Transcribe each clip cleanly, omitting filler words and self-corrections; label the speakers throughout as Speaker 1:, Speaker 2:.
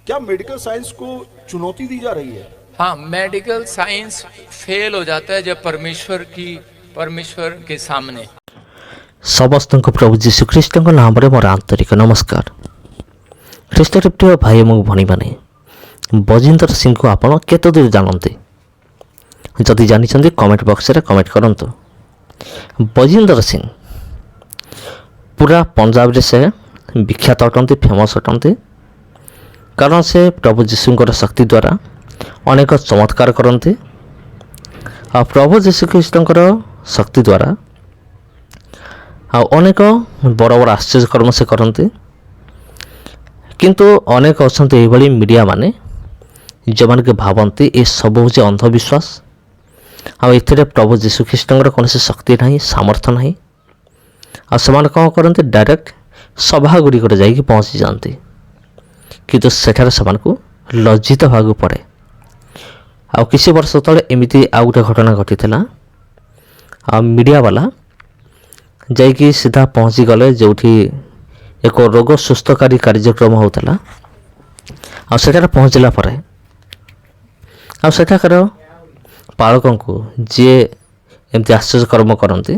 Speaker 1: क्या medical science को चुनौती दी जा रही है?
Speaker 2: हाँ, मेडिकल साइंस फेल हो जाता है जब परमेश्वर के सामने।
Speaker 3: समस्त प्रभु जीशुख्रीष्ट नाम मोर आंतरिक नमस्कार। ख्रीष्टर प्रिय भाई और भणी मैंने बजिंदर सिंह को आप केत दूर जानते? जदि जानी कमेंट बॉक्स रे कमेंट करंतु। बजिंदर सिंह पूरा पंजाब से विख्यात अटंती, फेमस अटंती, कारण से प्रभु जीशुंकर शक्ति द्वारा अनेक चमत्कार करते। आ प्रभु जीशुख्रीष्टर शक्ति द्वारा अनेक बड़ बड़ आश्चर्य कर्म से करते। किंतु अनेक अच्छा ये मीडिया माने जो मैंने कि भावती ये सब हूँ अंधविश्वास। आते प्रभु जीशुख्रीष्टर कौन शक्ति ना, सामर्थ्य ना। आ कौन करते, डायरेक्ट सभा गुड़िक जा पहुँची जाती, किंतु सेठार को लज्जित होगा पड़े। आ किसी वर्ष तले एमती आउ गोटे घटना घटी था। मीडिया वाला जाइए सीधा पहुँची गले जो एक रोग सुस्थकारी कार्यक्रम होता। आठ पहुँचला आठाकर पालक को जी एमती आश्चर्य कर्म करती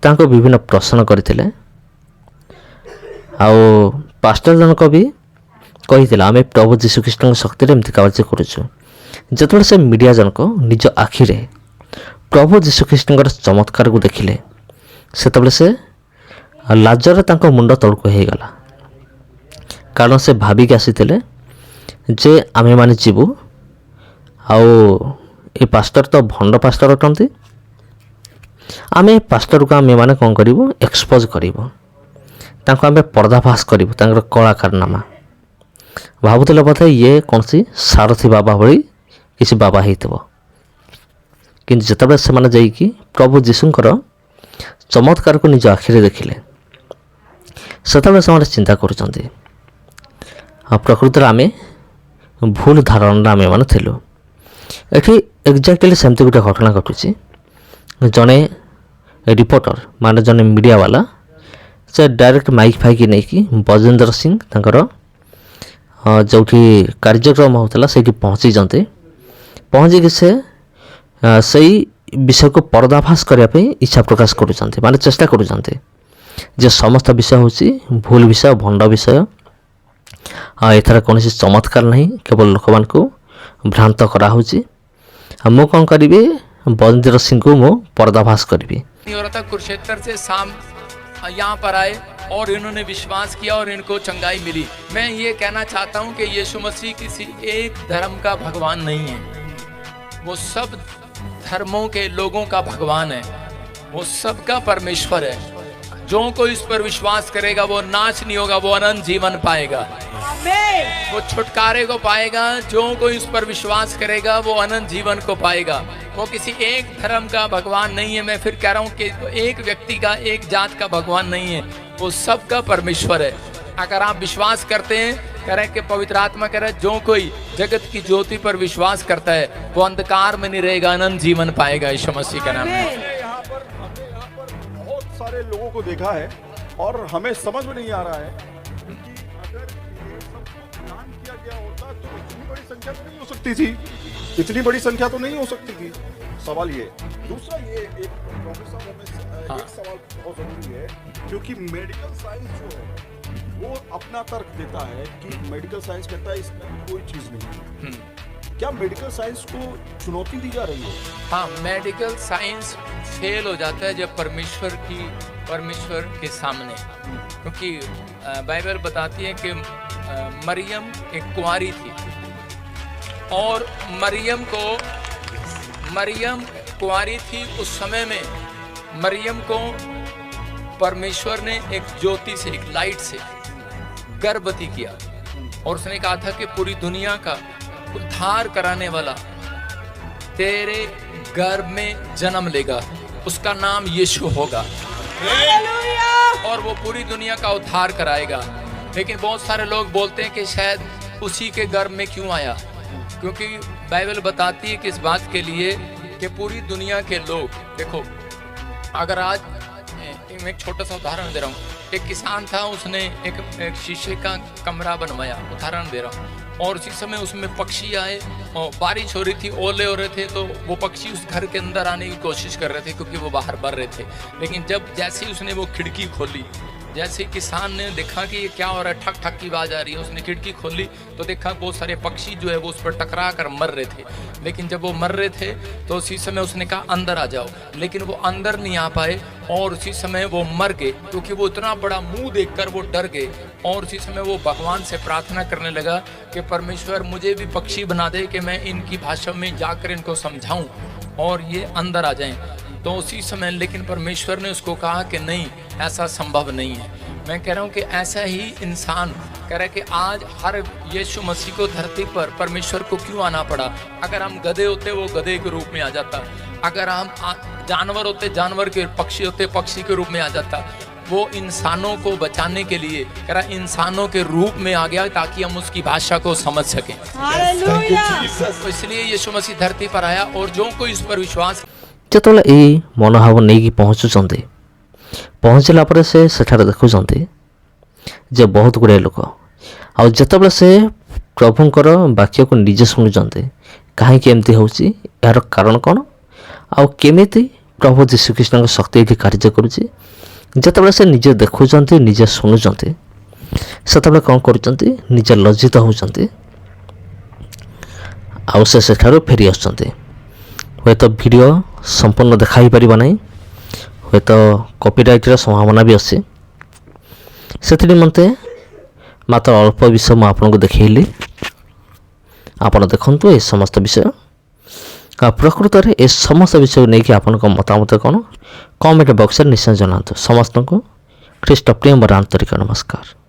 Speaker 3: विभिन्न प्रश्न करते। पास्टर जनक भी कही आम प्रभु जीशुख्रीष्ट शक्ति एमती कार्य करुचु। जिते से मीडिया जनक निज आखिरे प्रभु जीशुख्रीष्ट चमत्कार को देखिले, से लाजर मुंड तलक होगला। कारण से भाविक आसी जे आमे माने जीवु ए पास्टर तो भंड पास्टर अटंती, आमे पास्टर को आमे माने कौन करूँ, एक्सपोज करूँ, आमे पर्दाफाश करूँ कला कारनामा। भावुले बोधे ये कौन सी सारथी बाबा भली किसी बाबा होइथिबो। किंतु जिते से जाइकी प्रभु जीशुंकर चमत्कार को निज आखिरे देखिले, से चिंता करुँच प्रकृत आम भूल धारणा आम मैंने थिलु। ये एक्जाक्टली सेमती गोटे घटना घटुची। जड़े रिपोर्टर माने जड़े मीडिया वाला से डायरेक्ट माइक फाइक नहीं बजेंद्र सिंह जो कार्यक्रम होता से पहुँची जाते। पहुँचिक से विषय को पर्दाफाश करने इच्छा प्रकाश करुँच, माने चेष्टा करुँच जे समस्त विषय हूँ भूल विषय, भंड विषय। एथार कौन चमत्कार नहीं, केवल लोक मान को भ्रांत कराऊँगी। मु कौन करी, बजेंद्र सिंह को मु पर्दाफाश करी।
Speaker 2: कुरुक्षेत्र से शाम यहाँ पर आए और इन्होंने विश्वास किया और इनको चंगाई मिली। मैं ये कहना चाहता हूँ कि यीशु मसीह किसी एक धर्म का भगवान नहीं है, वो सब धर्मों के लोगों का भगवान है, वो सबका परमेश्वर है। जो कोई इस पर विश्वास करेगा वो नाश नहीं होगा, वो अनंत जीवन पाएगा, वो छुटकारे को पाएगा। जो कोई इस पर विश्वास करेगा वो अनंत जीवन को पाएगा। वो किसी एक धर्म का भगवान नहीं है। मैं फिर कह रहा हूँ कि एक व्यक्ति का, एक जात का भगवान नहीं है, वो सबका परमेश्वर है। अगर आप विश्वास करते हैं, कह रहे कि पवित्र आत्मा कह रहा है जो कोई जगत की ज्योति पर विश्वास करता है वो अंधकार में नहीं रहेगा, अनंत जीवन पाएगा। यीशु मसीह का नाम है।
Speaker 1: यहाँ पर बहुत सारे लोगों को देखा है और हमें समझ में नहीं आ रहा है कि अगर ये सब प्लान किया गया होता तो इतनी बड़ी संख्या तो नहीं हो सकती थी, इतनी बड़ी संख्या तो नहीं हो सकती थी। सवाल ये। दूसरा ये एक प्रोफेसर हमें एक सवाल बहुत जरूरी है, क्योंकि मेडिकल साइंस जो है वो अपना तर्क देता है कि मेडिकल साइंस कहता है इसमें कोई चीज नहीं। क्या मेडिकल साइंस को चुनौती दी जा रही है?
Speaker 2: हाँ, मेडिकल साइंस फेल हो जाता है जब परमेश्वर के सामने। क्योंकि बाइबल बताती है कि मरियम एक कुंवारी थी और मरियम कुंवारी थी। उस समय में मरियम को परमेश्वर ने एक ज्योति से, एक लाइट से गर्भवती किया और उसने कहा था कि पूरी दुनिया का उद्धार कराने वाला तेरे गर्भ में जन्म लेगा, उसका नाम यीशु होगा और वो पूरी दुनिया का उद्धार कराएगा। लेकिन बहुत सारे लोग बोलते हैं कि शायद उसी के गर्भ में क्यों आया, क्योंकि बाइबल बताती है कि इस बात के लिए कि पूरी दुनिया के लोग, देखो अगर आज मैं एक छोटा सा उदाहरण दे रहा हूँ, एक किसान था, उसने एक शीशे का कमरा बनवाया, उदाहरण दे रहा हूँ, और उसी समय उसमें पक्षी आए और बारिश हो रही थी, ओले हो रहे थे, तो वो पक्षी उस घर के अंदर आने की कोशिश कर रहे थे क्योंकि वो बाहर बर रहे थे। लेकिन जब जैसे ही उसने वो खिड़की खोली, जैसे किसान ने देखा कि ये क्या हो रहा है, ठक ठक की आवाज़ आ रही है, उसने खिड़की खोली तो देखा बहुत सारे पक्षी जो है वो उस पर टकरा कर मर रहे थे। लेकिन जब वो मर रहे थे तो उसी समय उसने कहा अंदर आ जाओ, लेकिन वो अंदर नहीं आ पाए और उसी समय वो मर गए क्योंकि वो इतना बड़ा मुंह देखकर वो डर गए। और उसी समय वो भगवान से प्रार्थना करने लगा कि परमेश्वर मुझे भी पक्षी बना दे कि मैं इनकी भाषा में जाकर इनको समझाऊं और ये अंदर आ जाएं। तो उसी समय लेकिन परमेश्वर ने उसको कहा कि नहीं, ऐसा संभव नहीं है। मैं कह रहा हूँ कि ऐसा ही इंसान कह रहा है कि आज हर यीशु मसीह को धरती पर परमेश्वर को क्यों आना पड़ा। अगर हम गधे होते वो गधे के रूप में आ जाता, अगर हम जानवर होते जानवर के, पक्षी होते पक्षी के रूप में आ जाता। वो इंसानों को बचाने के लिए कह रहा इंसानों के रूप में आ गया ताकि हम उसकी भाषा को समझ सकें। तो इसलिए यीशु मसीह धरती पर आया और जो कोई इस पर विश्वास
Speaker 3: ଯେତେବେଳେ ଏଇ ମନୋଭାବ ନେଇକି ପହଞ୍ଚୁଛନ୍ତି, ପହଞ୍ଚିଲା ପରେ ସେ ସେଠାରେ ଦେଖୁଛନ୍ତି ଯେ ବହୁତ ଗୁଡ଼ିଏ ଲୋକ, ଆଉ ଯେତେବେଳେ ସେ ପ୍ରଭୁଙ୍କର ବାକ୍ୟକୁ ନିଜେ ଶୁଣୁଛନ୍ତି କାହିଁକି ଏମିତି ହେଉଛି, ଏହାର କାରଣ କ'ଣ, ଆଉ କେମିତି ପ୍ରଭୁ ଯୀଶୁଖ୍ରୀଷ୍ଟଙ୍କ ଶକ୍ତି ଏଠି କାର୍ଯ୍ୟ କରୁଛି, ଯେତେବେଳେ ସେ ନିଜେ ଦେଖୁଛନ୍ତି, ନିଜେ ଶୁଣୁଛନ୍ତି, ସେତେବେଳେ କ'ଣ କରୁଛନ୍ତି, ନିଜେ ଲଜ୍ଜିତ ହେଉଛନ୍ତି ଆଉ ସେ ସେଠାରୁ ଫେରି ଆସୁଛନ୍ତି। ହୁଏତ ଭିଡ଼ିଓ ସମ୍ପୂର୍ଣ୍ଣ ଦେଖା ହେଇପାରିବ ନାହିଁ, ହୁଏତ କପିରାଇଟ୍ର ସମ୍ଭାବନା ବି ଅଛି। ସେଥି ନିମନ୍ତେ ମାତ୍ର ଅଳ୍ପ ବିଷୟ ମୁଁ ଆପଣଙ୍କୁ ଦେଖେଇଲି। ଆପଣ ଦେଖନ୍ତୁ ଏ ସମସ୍ତ ବିଷୟ। ପ୍ରକୃତରେ ଏ ସମସ୍ତ ବିଷୟକୁ ନେଇକି ଆପଣଙ୍କ ମତାମତ କ'ଣ, କମେଣ୍ଟ ବକ୍ସରେ ନିଶ୍ଚୟ ଜଣାନ୍ତୁ। ସମସ୍ତଙ୍କୁ ଖ୍ରୀଷ୍ଟ ପ୍ରେମର ଆନ୍ତରିକ ନମସ୍କାର।